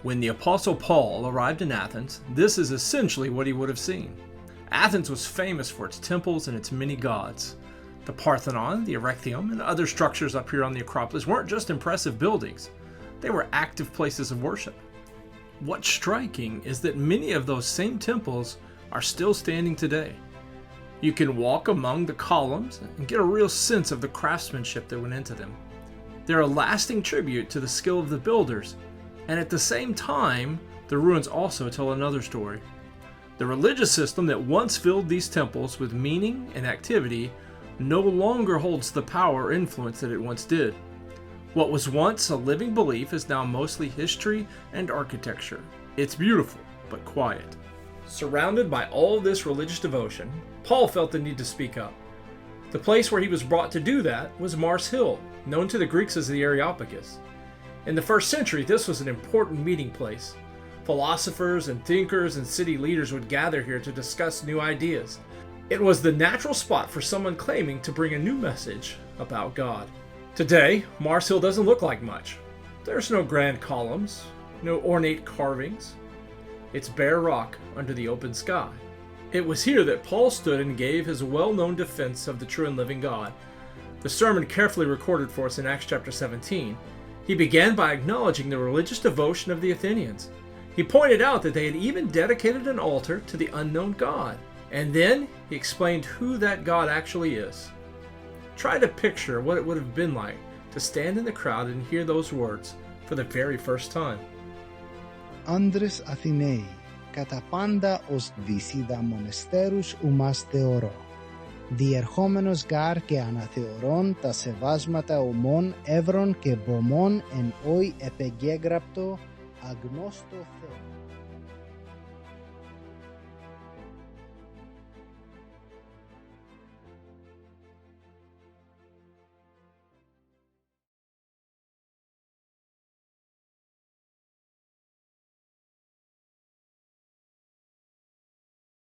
When the Apostle Paul arrived in Athens, this is essentially what he would have seen. Athens was famous for its temples and its many gods. The Parthenon, the Erechtheum, and other structures up here on the Acropolis weren't just impressive buildings. They were active places of worship. What's striking is that many of those same temples are still standing today. You can walk among the columns and get a real sense of the craftsmanship that went into them. They're a lasting tribute to the skill of the builders, and at the same time, the ruins also tell another story. The religious system that once filled these temples with meaning and activity no longer holds the power or influence that it once did. What was once a living belief is now mostly history and architecture. It's beautiful, but quiet. Surrounded by all this religious devotion, Paul felt the need to speak up. The place where he was brought to do that was Mars Hill, known to the Greeks as the Areopagus. In the first century, this was an important meeting place. Philosophers and thinkers and city leaders would gather here to discuss new ideas. It was the natural spot for someone claiming to bring a new message about God. Today, Mars Hill doesn't look like much. There's no grand columns, no ornate carvings. It's bare rock under the open sky. It was here that Paul stood and gave his well-known defense of the true and living God. The sermon carefully recorded for us in Acts chapter 17. He began by acknowledging the religious devotion of the Athenians. He pointed out that they had even dedicated an altar to the unknown God. And then he explained who that God actually is. Try to picture what it would have been like to stand in the crowd and hear those words for the very first time. Άντρες Αθηναίοι, κατά πάντα ως δυσίδα μονεστέρους ουμάς θεωρώ. Διερχόμενος γάρ και αναθεωρών τα σεβάσματα ομών εύρων και βωμών εν όι επεγέγραπτο αγνώστο Θεό.